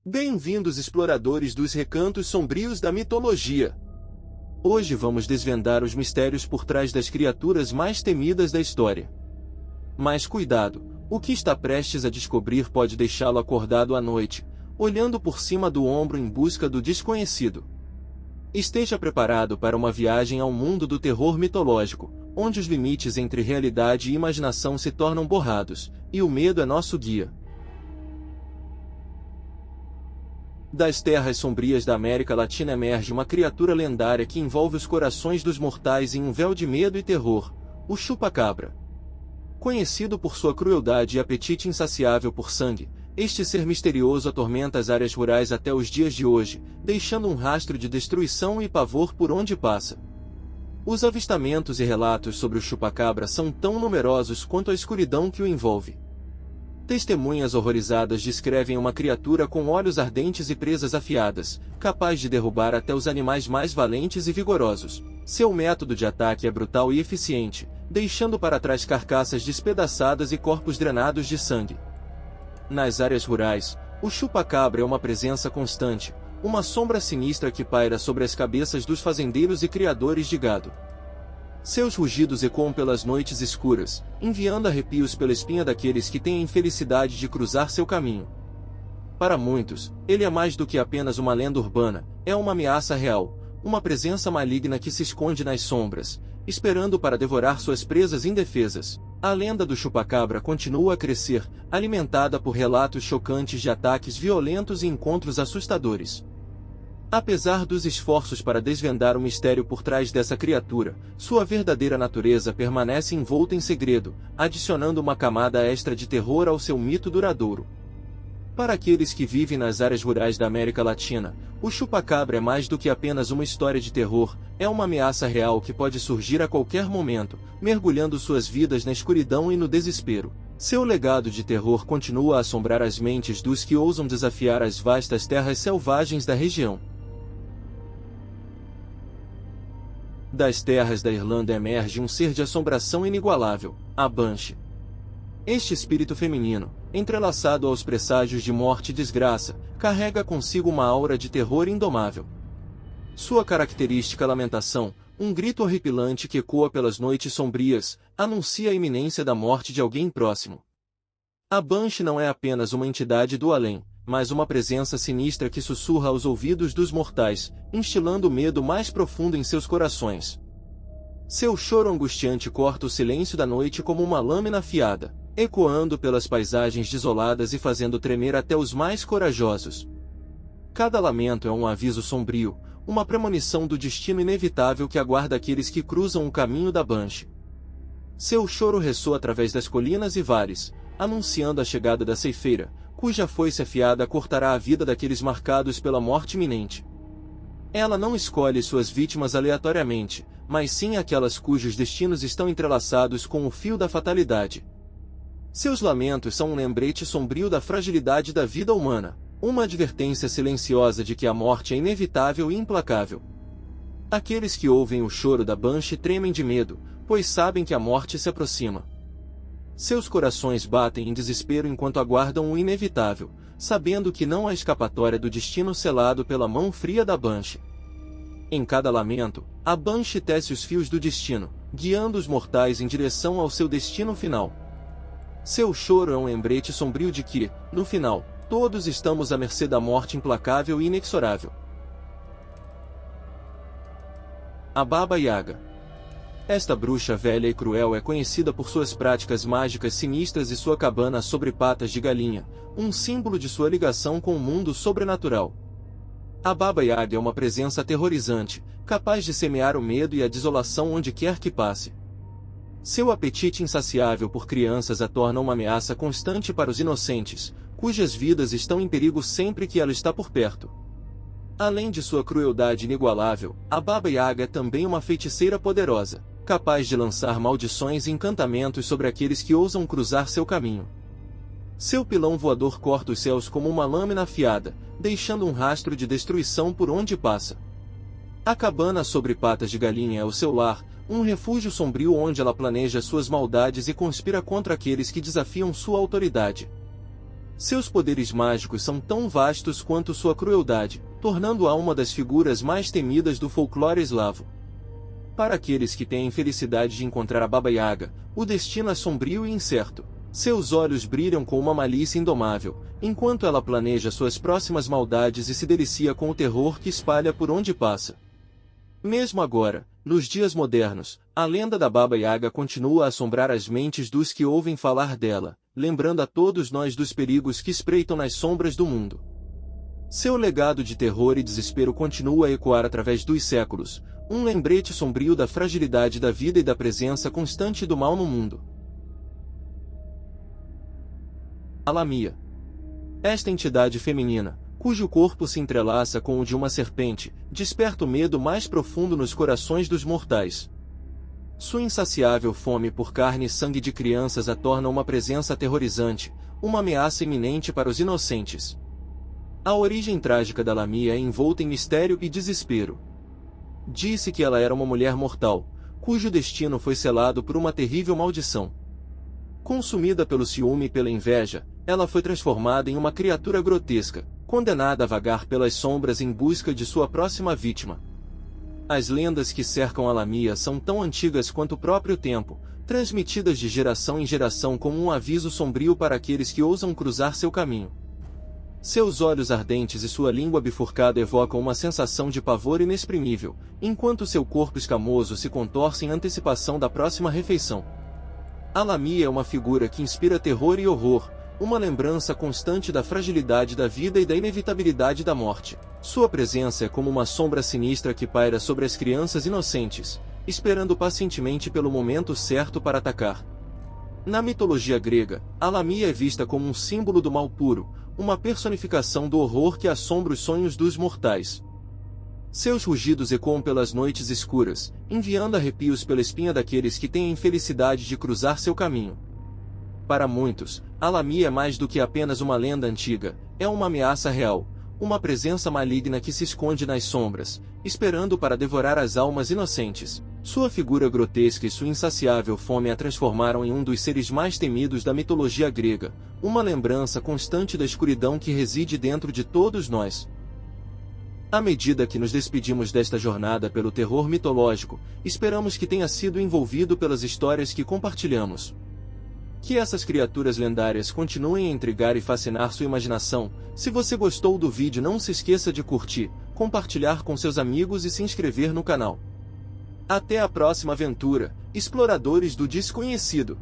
Bem-vindos, exploradores dos recantos sombrios da mitologia! Hoje vamos desvendar os mistérios por trás das criaturas mais temidas da história. Mas cuidado, o que está prestes a descobrir pode deixá-lo acordado à noite, olhando por cima do ombro em busca do desconhecido. Esteja preparado para uma viagem ao mundo do terror mitológico, onde os limites entre realidade e imaginação se tornam borrados, e o medo é nosso guia. Das terras sombrias da América Latina emerge uma criatura lendária que envolve os corações dos mortais em um véu de medo e terror, o chupacabra. Conhecido por sua crueldade e apetite insaciável por sangue, este ser misterioso atormenta as áreas rurais até os dias de hoje, deixando um rastro de destruição e pavor por onde passa. Os avistamentos e relatos sobre o chupacabra são tão numerosos quanto a escuridão que o envolve. Testemunhas horrorizadas descrevem uma criatura com olhos ardentes e presas afiadas, capaz de derrubar até os animais mais valentes e vigorosos. Seu método de ataque é brutal e eficiente, deixando para trás carcaças despedaçadas e corpos drenados de sangue. Nas áreas rurais, o chupacabra é uma presença constante, uma sombra sinistra que paira sobre as cabeças dos fazendeiros e criadores de gado. Seus rugidos ecoam pelas noites escuras, enviando arrepios pela espinha daqueles que têm a infelicidade de cruzar seu caminho. Para muitos, ele é mais do que apenas uma lenda urbana, é uma ameaça real, uma presença maligna que se esconde nas sombras, esperando para devorar suas presas indefesas. A lenda do chupacabra continua a crescer, alimentada por relatos chocantes de ataques violentos e encontros assustadores. Apesar dos esforços para desvendar o mistério por trás dessa criatura, sua verdadeira natureza permanece envolta em segredo, adicionando uma camada extra de terror ao seu mito duradouro. Para aqueles que vivem nas áreas rurais da América Latina, o chupacabra é mais do que apenas uma história de terror, é uma ameaça real que pode surgir a qualquer momento, mergulhando suas vidas na escuridão e no desespero. Seu legado de terror continua a assombrar as mentes dos que ousam desafiar as vastas terras selvagens da região. Das terras da Irlanda emerge um ser de assombração inigualável, a Banshee. Este espírito feminino, entrelaçado aos presságios de morte e desgraça, carrega consigo uma aura de terror indomável. Sua característica lamentação, um grito horripilante que ecoa pelas noites sombrias, anuncia a iminência da morte de alguém próximo. A Banshee não é apenas uma entidade do além, mas uma presença sinistra que sussurra aos ouvidos dos mortais, instilando o medo mais profundo em seus corações. Seu choro angustiante corta o silêncio da noite como uma lâmina afiada, ecoando pelas paisagens desoladas e fazendo tremer até os mais corajosos. Cada lamento é um aviso sombrio, uma premonição do destino inevitável que aguarda aqueles que cruzam o caminho da Banshee. Seu choro ressoa através das colinas e vales, anunciando a chegada da ceifeira, cuja foice afiada cortará a vida daqueles marcados pela morte iminente. Ela não escolhe suas vítimas aleatoriamente, mas sim aquelas cujos destinos estão entrelaçados com o fio da fatalidade. Seus lamentos são um lembrete sombrio da fragilidade da vida humana, uma advertência silenciosa de que a morte é inevitável e implacável. Aqueles que ouvem o choro da Banshee tremem de medo, pois sabem que a morte se aproxima. Seus corações batem em desespero enquanto aguardam o inevitável, sabendo que não há escapatória do destino selado pela mão fria da Banshee. Em cada lamento, a Banshee tece os fios do destino, guiando os mortais em direção ao seu destino final. Seu choro é um lembrete sombrio de que, no final, todos estamos à mercê da morte implacável e inexorável. A Baba Yaga. Esta bruxa velha e cruel é conhecida por suas práticas mágicas sinistras e sua cabana sobre patas de galinha, um símbolo de sua ligação com o mundo sobrenatural. A Baba Yaga é uma presença aterrorizante, capaz de semear o medo e a desolação onde quer que passe. Seu apetite insaciável por crianças a torna uma ameaça constante para os inocentes, cujas vidas estão em perigo sempre que ela está por perto. Além de sua crueldade inigualável, a Baba Yaga é também uma feiticeira poderosa, capaz de lançar maldições e encantamentos sobre aqueles que ousam cruzar seu caminho. Seu pilão voador corta os céus como uma lâmina afiada, deixando um rastro de destruição por onde passa. A cabana sobre patas de galinha é o seu lar, um refúgio sombrio onde ela planeja suas maldades e conspira contra aqueles que desafiam sua autoridade. Seus poderes mágicos são tão vastos quanto sua crueldade, tornando-a uma das figuras mais temidas do folclore eslavo. Para aqueles que têm a infelicidade de encontrar a Baba Yaga, o destino é sombrio e incerto. Seus olhos brilham com uma malícia indomável, enquanto ela planeja suas próximas maldades e se delicia com o terror que espalha por onde passa. Mesmo agora, nos dias modernos, a lenda da Baba Yaga continua a assombrar as mentes dos que ouvem falar dela, lembrando a todos nós dos perigos que espreitam nas sombras do mundo. Seu legado de terror e desespero continua a ecoar através dos séculos, um lembrete sombrio da fragilidade da vida e da presença constante do mal no mundo. A Lamia. Esta entidade feminina, cujo corpo se entrelaça com o de uma serpente, desperta o medo mais profundo nos corações dos mortais. Sua insaciável fome por carne e sangue de crianças a torna uma presença aterrorizante, uma ameaça iminente para os inocentes. A origem trágica da Lamia é envolta em mistério e desespero. Disse que ela era uma mulher mortal, cujo destino foi selado por uma terrível maldição. Consumida pelo ciúme e pela inveja, ela foi transformada em uma criatura grotesca, condenada a vagar pelas sombras em busca de sua próxima vítima. As lendas que cercam a Lamia são tão antigas quanto o próprio tempo, transmitidas de geração em geração como um aviso sombrio para aqueles que ousam cruzar seu caminho. Seus olhos ardentes e sua língua bifurcada evocam uma sensação de pavor inexprimível, enquanto seu corpo escamoso se contorce em antecipação da próxima refeição. A Lamia é uma figura que inspira terror e horror, uma lembrança constante da fragilidade da vida e da inevitabilidade da morte. Sua presença é como uma sombra sinistra que paira sobre as crianças inocentes, esperando pacientemente pelo momento certo para atacar. Na mitologia grega, a Lamia é vista como um símbolo do mal puro, uma personificação do horror que assombra os sonhos dos mortais. Seus rugidos ecoam pelas noites escuras, enviando arrepios pela espinha daqueles que têm a infelicidade de cruzar seu caminho. Para muitos, a Lamia é mais do que apenas uma lenda antiga, é uma ameaça real, uma presença maligna que se esconde nas sombras, esperando para devorar as almas inocentes. Sua figura grotesca e sua insaciável fome a transformaram em um dos seres mais temidos da mitologia grega, uma lembrança constante da escuridão que reside dentro de todos nós. À medida que nos despedimos desta jornada pelo terror mitológico, esperamos que tenha sido envolvido pelas histórias que compartilhamos. Que essas criaturas lendárias continuem a intrigar e fascinar sua imaginação. Se você gostou do vídeo, não se esqueça de curtir, compartilhar com seus amigos e se inscrever no canal. Até a próxima aventura, exploradores do desconhecido!